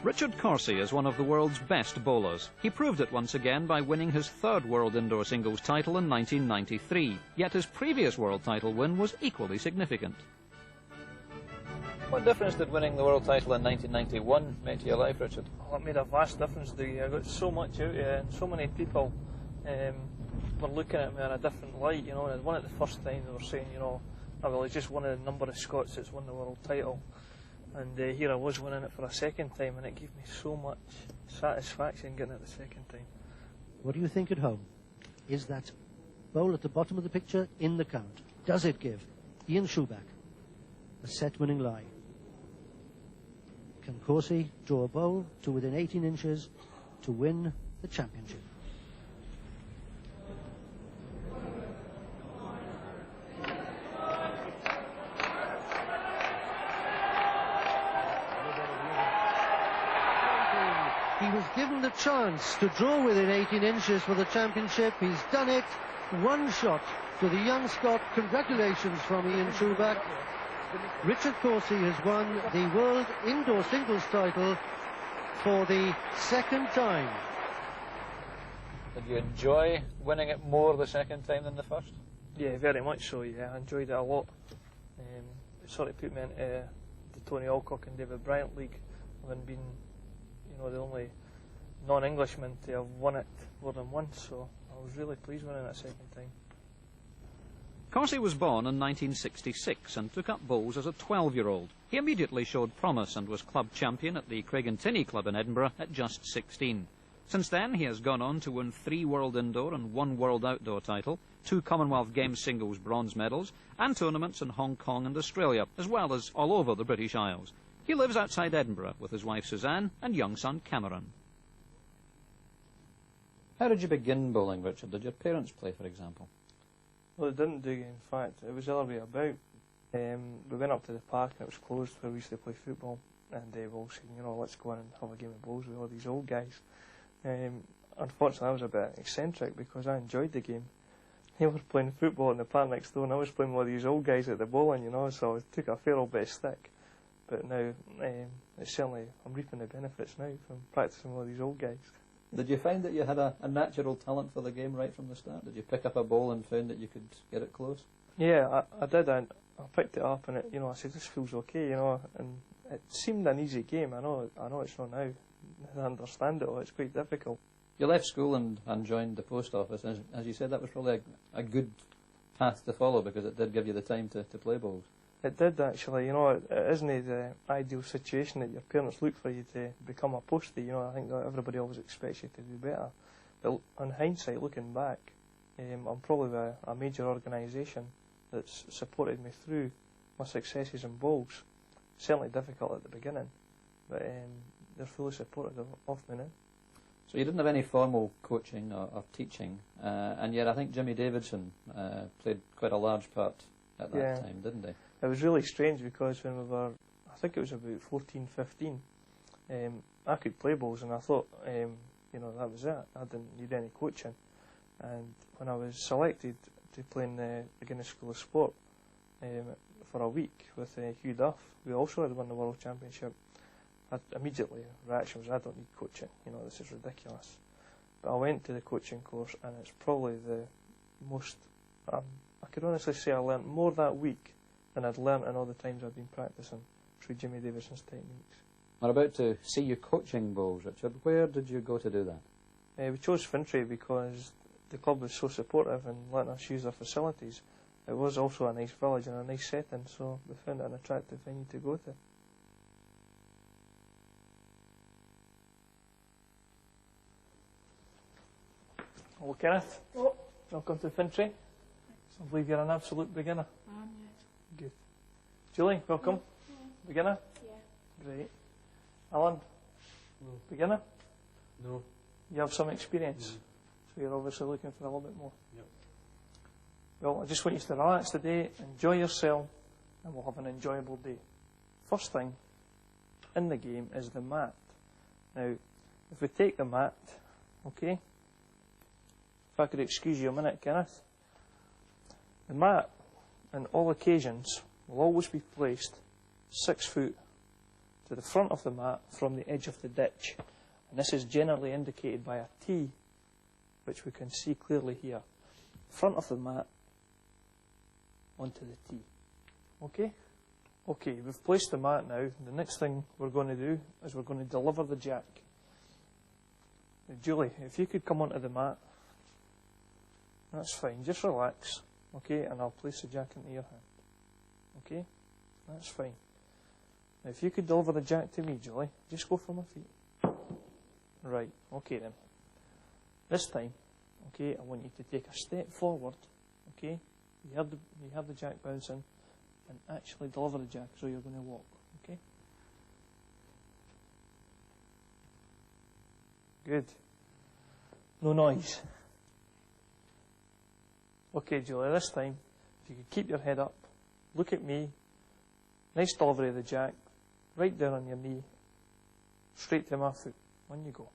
Richard Corsie is one of the world's best bowlers. He proved it once again by winning his third world indoor singles title in 1993, yet his previous world title win was equally significant. What difference did winning the world title in 1991 make to your life, Richard? Oh, it made a vast difference, Dougie. I got so much out of it, and so many people were looking at me in a different light, you know. And I won it the first time, they were saying, you know, oh, well, he's just one of the number of Scots that's won the world title. And here I was winning it for a second time, and it gave me so much satisfaction getting it the second time. What do you think at home? Is that bowl at the bottom of the picture in the count? Does it give Ian Schuback a set-winning lie? Can Corsie draw a bowl to within 18 inches to win the championship? He was given the chance to draw within 18 inches for the championship. He's done it. One shot to the young Scot. Congratulations from Ian Schuback. Richard Corsie has won the World Indoor Singles title for the second time. Did you enjoy winning it more the second time than the first? Yeah, very much so, yeah. I enjoyed it a lot. It sort of put me into the Tony Alcock and David Bryant League, having been, you know, the only non-Englishman to have won it more than once, so I was really pleased winning it a second time. Corsie was born in 1966 and took up bowls as a 12-year-old. He immediately showed promise and was club champion at the Craigentinny Club in Edinburgh at just 16. Since then, he has gone on to win 3 World Indoor and 1 World Outdoor title, 2 Commonwealth Games singles bronze medals, and tournaments in Hong Kong and Australia, as well as all over the British Isles. He lives outside Edinburgh with his wife Suzanne and young son Cameron. How did you begin bowling, Richard? Did your parents play, for example? Well, it didn't do, in fact. It was the other way about. We went up to the park and it was closed where we used to play football, and we all said, you know, let's go in and have a game of bowls with all these old guys. Unfortunately, I was a bit eccentric because I enjoyed the game. They were playing football in the park next door, and I was playing with all these old guys at the bowling, you know, so I took a fair old bit of stick. But now, it's certainly, I'm reaping the benefits now from practising with these old guys. Did you find that you had a natural talent for the game right from the start? Did you pick up a ball and found that you could get it close? Yeah, I did. I picked it up and it, you know, I said, this feels okay, you know, and it seemed an easy game. I know it's not now. I understand it all. It's quite difficult. You left school and joined the post office. As you said, that was probably a good path to follow because it did give you the time to play bowls. It did, actually. You know, it isn't the ideal situation that your parents look for you to become a postie. You know, I think that everybody always expects you to do better. But in hindsight, looking back, I'm probably a major organisation that's supported me through my successes in bowls. Certainly difficult at the beginning, but they're fully supportive of me now. So you didn't have any formal coaching or teaching, and yet I think Jimmy Davidson played quite a large part at that time, didn't he? It was really strange because when we were, I think it was about 14, 15, I could play bowls and I thought, you know, that was it. I didn't need any coaching. And when I was selected to play in the Guinness School of Sport for a week with Hugh Duff, we also had won the World Championship. Immediately, reaction was, I don't need coaching, you know, this is ridiculous. But I went to the coaching course and it's probably the most, I could honestly say I learnt more that week than I'd learnt in all the times I've been practising through Jimmy Davidson's techniques. We're about to see you coaching bowls, Richard. Where did you go to do that? We chose Fintry because the club was so supportive and letting us use their facilities. It was also a nice village and a nice setting, so we found it an attractive venue to go to. Hello, Kenneth. Oh. Welcome to Fintry. I believe you're an absolute beginner. Yes. Good. Julie, welcome. Yeah. Beginner? Yeah. Great. Alan? No. Beginner? No. You have some experience, so you're obviously looking for a little bit more. Yep. Well, I just want you to relax today, enjoy yourself, and we'll have an enjoyable day. First thing in the game is the mat. Now, if we take the mat, okay, if I could excuse you a minute, Kenneth. The mat, on all occasions, will always be placed 6 foot to the front of the mat from the edge of the ditch. And this is generally indicated by a T, which we can see clearly here. Front of the mat onto the tee. Okay? Okay, we've placed the mat now. The next thing we're going to do is we're going to deliver the jack. Now, Julie, if you could come onto the mat. That's fine. Just relax. Okay, and I'll place the jack into your hand. Okay? That's fine. Now, if you could deliver the jack to me, Julie, just go for my feet. Right, okay then. This time, okay, I want you to take a step forward, okay? You heard the jack bouncing, and actually deliver the jack, so you're going to walk, okay? Good. No noise. Okay, Julie, this time, if you could keep your head up, look at me, nice delivery of the jack, right down on your knee, straight to my foot. On you go.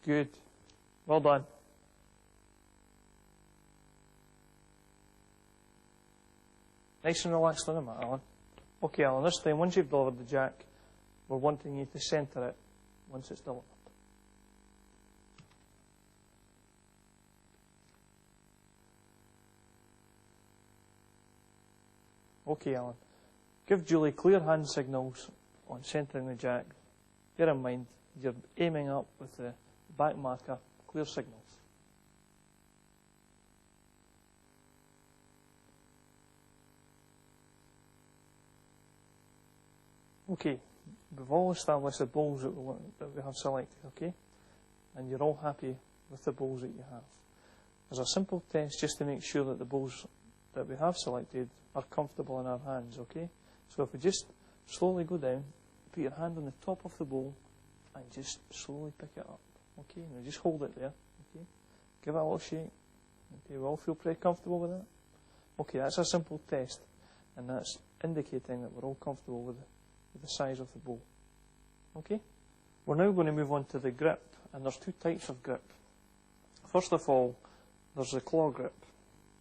Good. Well done. Nice and relaxed on the mat, Alan. Okay, Alan, this time, once you've delivered the jack, we're wanting you to centre it once it's delivered. Okay, Alan. Give Julie clear hand signals on centering the jack. Bear in mind, you're aiming up with the back marker, clear signals. Okay, we've all established the balls that we have selected, okay? And you're all happy with the balls that you have. There's a simple test just to make sure that the balls that we have selected are comfortable in our hands, okay? So if we just slowly go down, put your hand on the top of the ball and just slowly pick it up, okay? Now just hold it there, okay? Give it a little shake. Okay, we all feel pretty comfortable with that? Okay, that's a simple test, and that's indicating that we're all comfortable with the size of the ball. Okay? We're now going to move on to the grip, and there's two types of grip. First of all, there's the claw grip,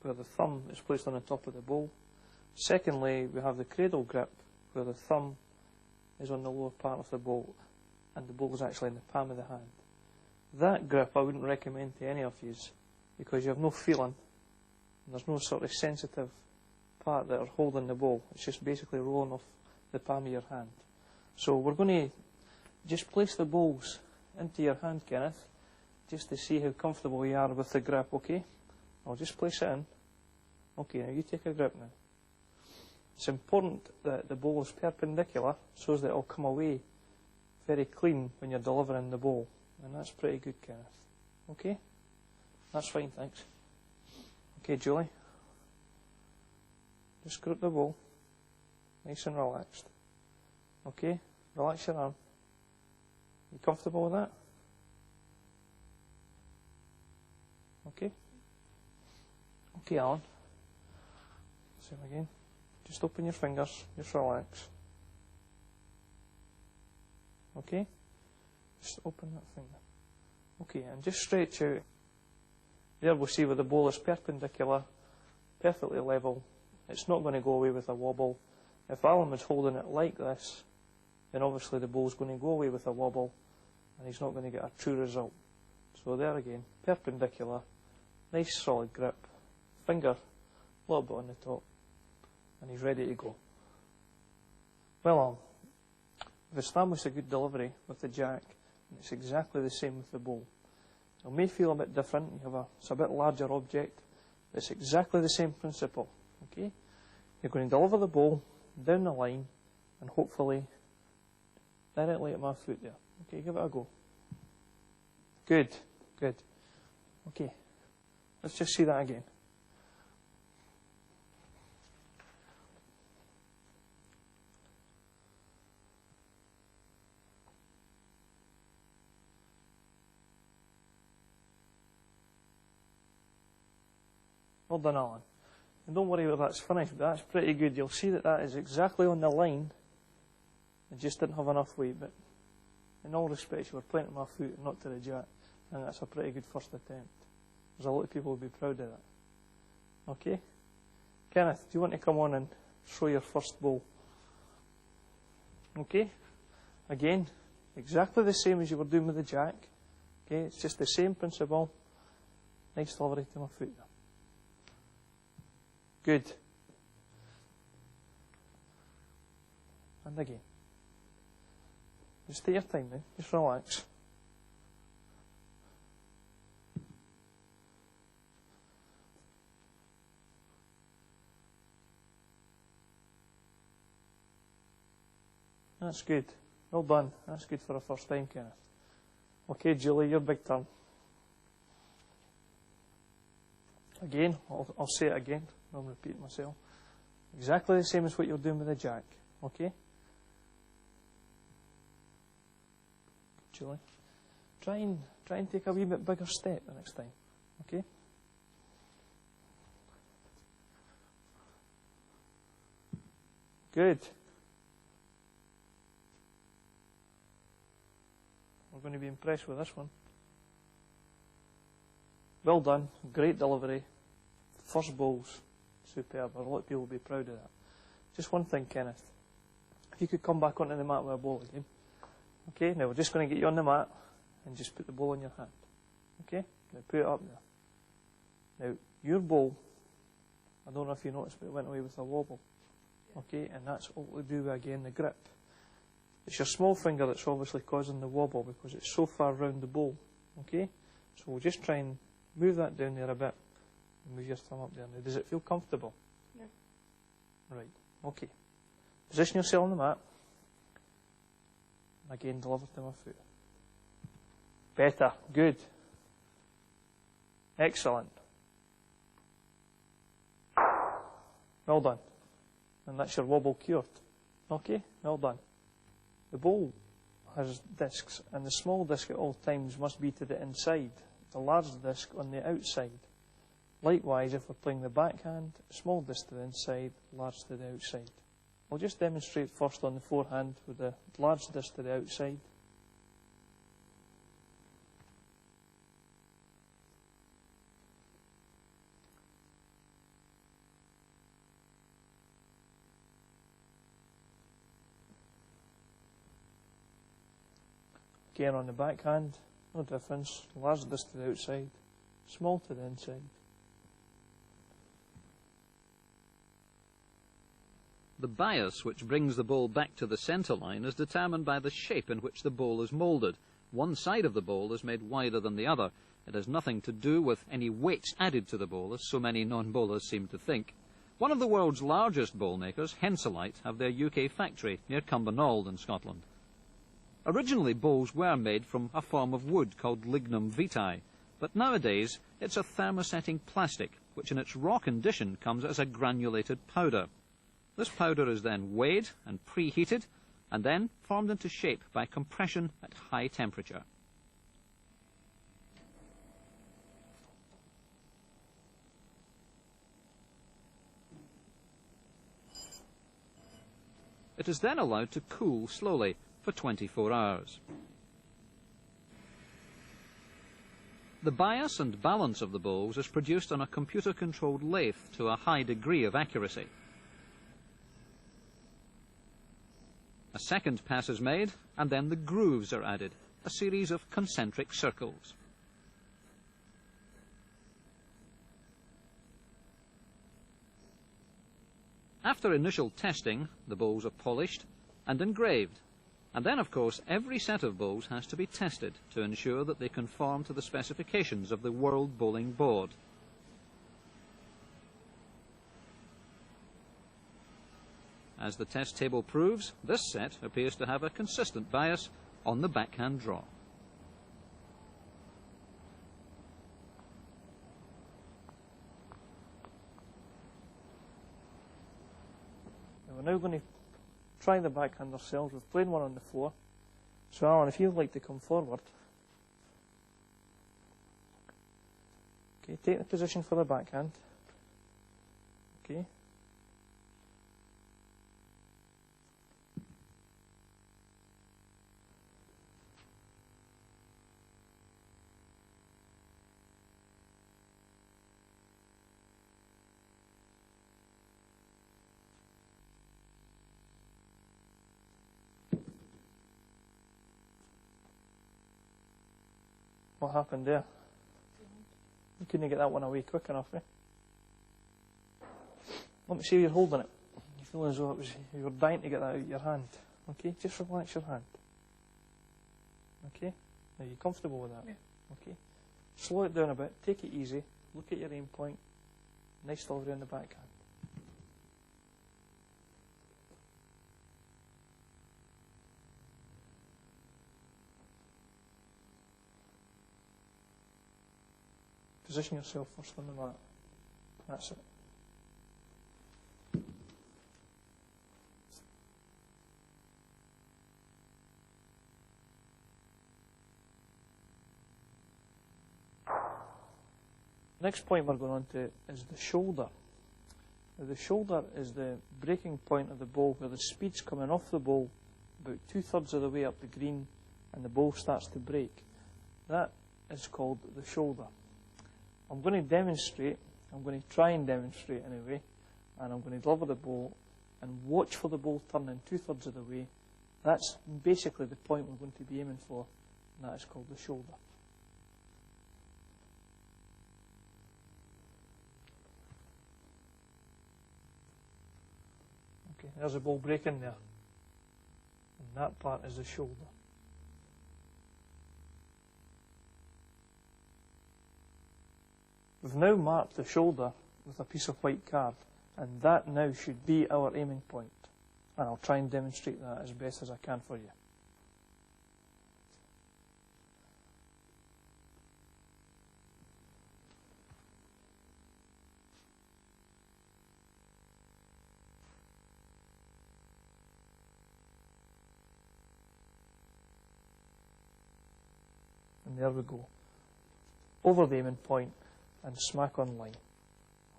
where the thumb is placed on the top of the ball. Secondly, we have the cradle grip, where the thumb is on the lower part of the ball, and the ball is actually in the palm of the hand. That grip I wouldn't recommend to any of you, because you have no feeling, and there's no sort of sensitive part that are holding the ball. It's just basically rolling off the palm of your hand. So we're going to just place the balls into your hand, Kenneth, just to see how comfortable you are with the grip, okay? I'll just place it in. Okay, now you take a grip now. It's important that the ball is perpendicular so that it'll come away very clean when you're delivering the ball. And that's pretty good, Kenneth. Okay? That's fine, thanks. Okay, Julie. Just grip the ball. Nice and relaxed. Okay? Relax your arm. You comfortable with that? Okay? Okay, Alan. Same again. Just open your fingers. Just relax. Okay? Just open that finger. Okay, and just stretch out. There we'll see where the ball is perpendicular, perfectly level. It's not going to go away with a wobble. If Alan was holding it like this, then obviously the ball's going to go away with a wobble, and he's not going to get a true result. So there again, perpendicular, nice solid grip, finger a little bit on the top, and he's ready to go. Well, Alan, we've established a good delivery with the jack, and it's exactly the same with the ball. It may feel a bit different. It's a bit larger object, but it's exactly the same principle. Okay, you're going to deliver the ball down the line, and hopefully directly at my foot there. Okay, give it a go. Good, good. Okay, let's just see that again. Well done, Alan. And don't worry if that's finished, but that's pretty good. You'll see that that is exactly on the line. I just didn't have enough weight, but in all respects, you were playing to my foot and not to the jack. And that's a pretty good first attempt. There's a lot of people who will be proud of that. Okay? Kenneth, do you want to come on and show your first ball? Okay? Again, exactly the same as you were doing with the jack. Okay? It's just the same principle. Nice delivery to my foot there. Good. And again. Just take your time now. Just relax. That's good. Well done. That's good for a first time, Kenneth. Okay, Julie, your big turn. Again, I'll say it again. I'll repeat myself. Exactly the same as what you're doing with the jack. Okay? Julie, try and take a wee bit bigger step the next time. Okay? Good. We're going to be impressed with this one. Well done. Great delivery. First bowls. Superb. A lot of people will be proud of that. Just one thing, Kenneth. If you could come back onto the mat with a ball again. Okay, now we're just going to get you on the mat and just put the ball in your hand. Okay? Now put it up there. Now, your ball, I don't know if you noticed, but it went away with a wobble. Okay, and that's all to do with, again, the grip. It's your small finger that's obviously causing the wobble because it's so far round the bowl. Okay? So we'll just try and move that down there a bit. And move your thumb up there. Now, does it feel comfortable? No. Right. Okay. Position yourself on the mat. And again, deliver to my foot. Better. Good. Excellent. Well done. And that's your wobble cured. Okay? Well done. The bowl has discs, and the small disc at all times must be to the inside, the large disc on the outside. Likewise, if we're playing the backhand, small disc to the inside, large to the outside. I'll just demonstrate first on the forehand with the large disc to the outside. Again on the backhand, no difference. Large disc to the outside, small to the inside. The bias which brings the ball back to the centre line is determined by the shape in which the ball is moulded. One side of the ball is made wider than the other. It has nothing to do with any weights added to the ball, as so many non-bowlers seem to think. One of the world's largest ball makers, Henselite, have their UK factory near Cumbernauld in Scotland. Originally, bowls were made from a form of wood called lignum vitae, but nowadays it's a thermosetting plastic, which in its raw condition comes as a granulated powder. This powder is then weighed and preheated, and then formed into shape by compression at high temperature. It is then allowed to cool slowly for 24 hours. The bias and balance of the bowls is produced on a computer-controlled lathe to a high degree of accuracy. A second pass is made, and then the grooves are added, a series of concentric circles. After initial testing, the bowls are polished and engraved. And then, of course, every set of bowls has to be tested to ensure that they conform to the specifications of the World Bowling Board. As the test table proves, this set appears to have a consistent bias on the backhand draw. And we're now going to try the backhand ourselves. We've played one on the floor. So Alan, if you'd like to come forward. Okay, take the position for the backhand. Okay. What happened there? You couldn't get that one away quick enough, eh? Let me see you're holding it. You feel as though you were dying to get that out of your hand. Okay, just relax your hand. Okay? Are you comfortable with that? Yeah. Okay. Slow it down a bit, take it easy, look at your aim point. Nice delivery on the backhand. Position yourself first on the mat. That's it. Next point we're going on to is the shoulder. Now the shoulder is the breaking point of the ball where the speed's coming off the ball about 2/3 of the way up the green and the ball starts to break. That is called the shoulder. I'm going to demonstrate, I'm going to try and demonstrate anyway, and I'm going to deliver the ball and watch for the ball turning 2/3 of the way. That's basically the point we're going to be aiming for, and that is called the shoulder. Okay, there's the ball breaking there, and that part is the shoulder. We've now marked the shoulder with a piece of white card, and that now should be our aiming point. And I'll try and demonstrate that as best as I can for you. And there we go. Over the aiming point and smack on line.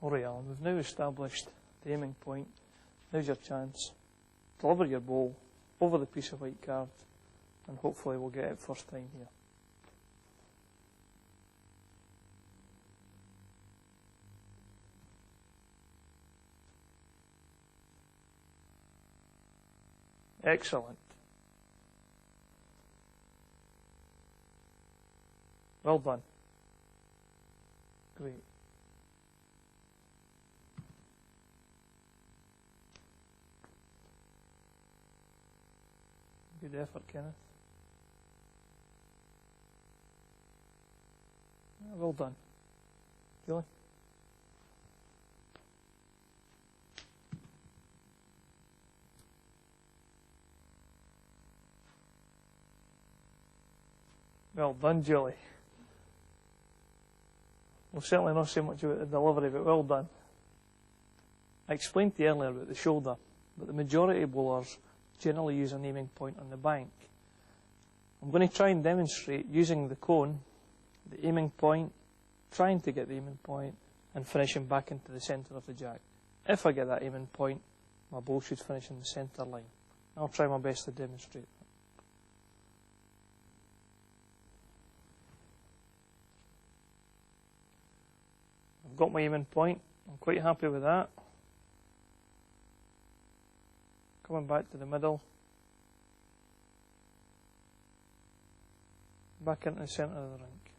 Alright, Alan, we've now established the aiming point. Now's your chance. Deliver your ball over the piece of white card, and hopefully we'll get it first time here. Excellent. Well done. Great. Good effort, Kenneth. Yeah, well done. Julie? Well done, Julie. We'll certainly not say much about the delivery, but well done. I explained to you earlier about the shoulder, but the majority of bowlers generally use an aiming point on the bank. I'm going to try and demonstrate using the cone, the aiming point, trying to get the aiming point, and finishing back into the centre of the jack. If I get that aiming point, my ball should finish in the centre line. I'll try my best to demonstrate that. I've got my aiming point. I'm quite happy with that. Coming back to the middle. Back into the centre of the rink.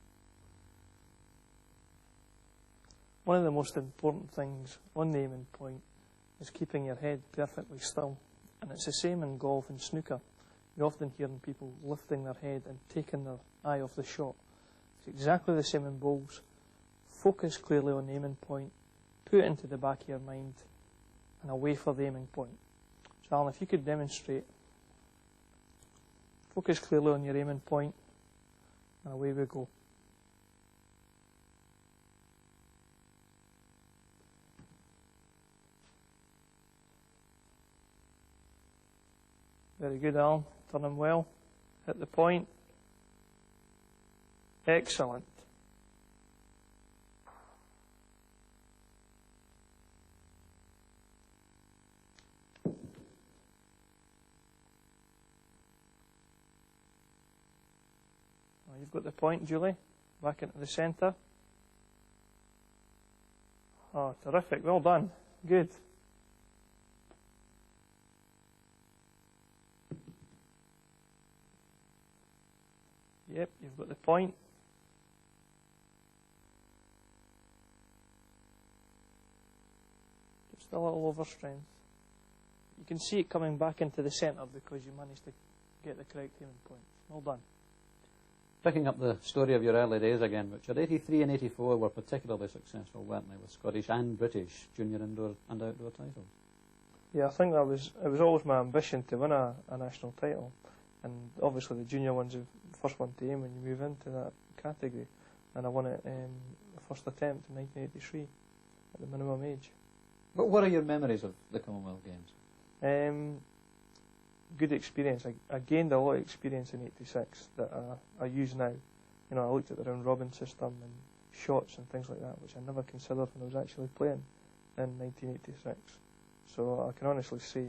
One of the most important things on the aiming point is keeping your head perfectly still. And it's the same in golf and snooker. You often hear people lifting their head and taking their eye off the shot. It's exactly the same in bowls. Focus clearly on the aiming point, put it into the back of your mind, and away for the aiming point. So Alan, if you could demonstrate, focus clearly on your aiming point, and away we go. Very good, Alan. Turning well. Hit the point. Excellent. You've got the point, Julie. Back into the centre. Oh, terrific. Well done. Good. Yep, you've got the point. Just a little overstrength. You can see it coming back into the centre because you managed to get the correct aiming point. Well done. Picking up the story of your early days again, Richard, 83 and 84 were particularly successful, weren't they, with Scottish and British junior indoor and outdoor titles? Yeah, I think it was always my ambition to win a national title, and obviously the junior one's the first one to aim when you move into that category, and I won it the first attempt in 1983 at the minimum age. But what are your memories of the Commonwealth Games? Good experience. I gained a lot of experience in '86 that I use now. You know, I looked at the round robin system and shots and things like that, which I never considered when I was actually playing in 1986. So I can honestly say,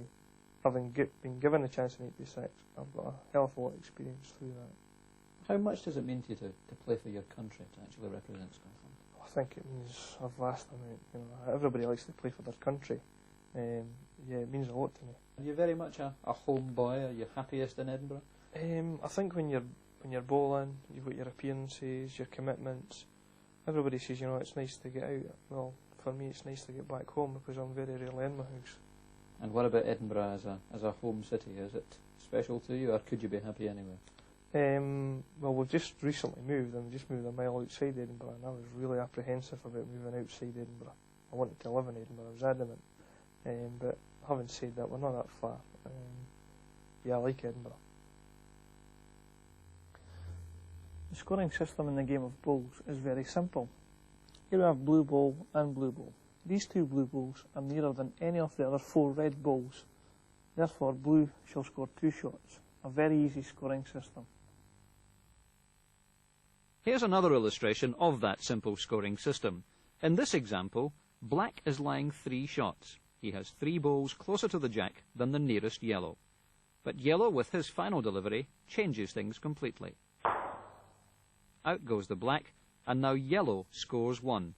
having been given a chance in '86, I've got a hell of a lot of experience through that. How much does it mean to you to play for your country, to actually represent Scotland? I think it means a vast amount. You know, everybody likes to play for their country. Yeah, it means a lot to me. Are you very much a home boy? Are you happiest in Edinburgh? I think when you're bowling, you've got your appearances, your commitments. Everybody says, you know, it's nice to get out. Well, for me, it's nice to get back home because I'm very rarely in my house. And what about Edinburgh as a home city? Is it special to you, or could you be happy anywhere? Well, we've just recently moved, and we just moved a mile outside Edinburgh, and I was really apprehensive about moving outside Edinburgh. I wanted to live in Edinburgh, I was adamant. But having said that, we're not that far. Yeah, I like Edinburgh. The scoring system in the game of bowls is very simple. Here we have blue bowl and blue bowl. These two blue bowls are nearer than any of the other four red bowls. Therefore, blue shall score 2 shots. A very easy scoring system. Here's another illustration of that simple scoring system. In this example, black is lying 3 shots. He has 3 bowls closer to the jack than the nearest yellow. But yellow, with his final delivery, changes things completely. Out goes the black, and now yellow scores 1.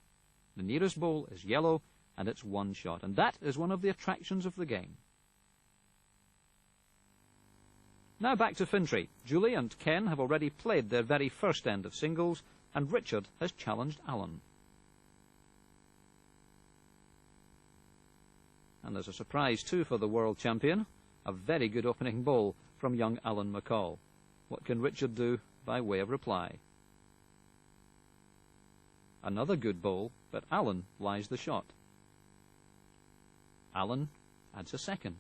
The nearest bowl is yellow, and it's 1 shot. And that is one of the attractions of the game. Now back to Fintry. Julie and Ken have already played their very first end of singles, and Richard has challenged Alan. And there's a surprise too for the world champion, a very good opening bowl from young Alan McCall. What can Richard do by way of reply? Another good bowl, but Alan lies the shot. Alan adds a second.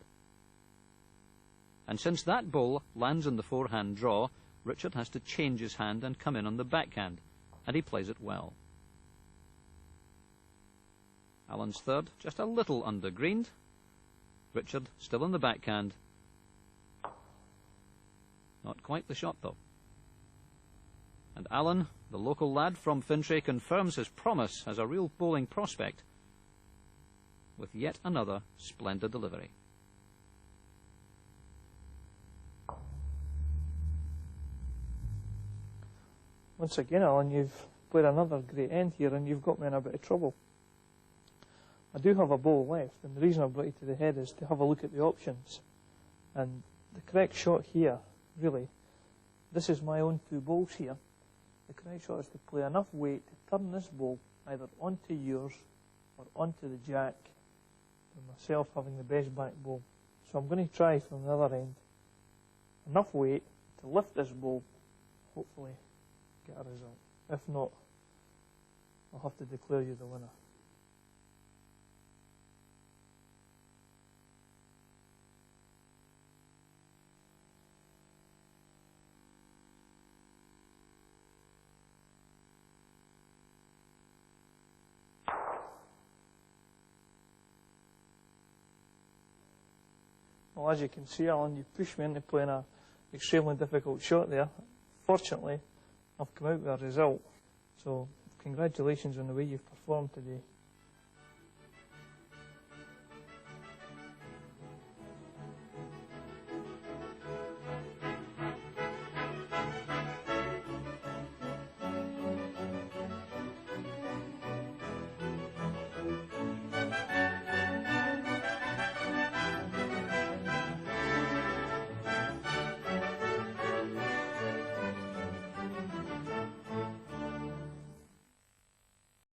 And since that bowl lands in the forehand draw, Richard has to change his hand and come in on the backhand, and he plays it well. Alan's third, just a little undergreened. Richard still in the backhand. Not quite the shot, though. And Alan, the local lad from Fintry, confirms his promise as a real bowling prospect with yet another splendid delivery. Once again, Alan, you've played another great end here, and you've got me in a bit of trouble. I do have a bowl left, and the reason I brought you to the head is to have a look at the options. And the correct shot here, really, this is my own 2 bowls here. The correct shot is to play enough weight to turn this bowl either onto yours or onto the jack, with myself having the best back bowl. So I'm going to try from the other end. Enough weight to lift this bowl, hopefully get a result. If not, I'll have to declare you the winner. Well, as you can see, Alan, you pushed me into playing an extremely difficult shot there. Fortunately, I've come out with a result. So, congratulations on the way you've performed today.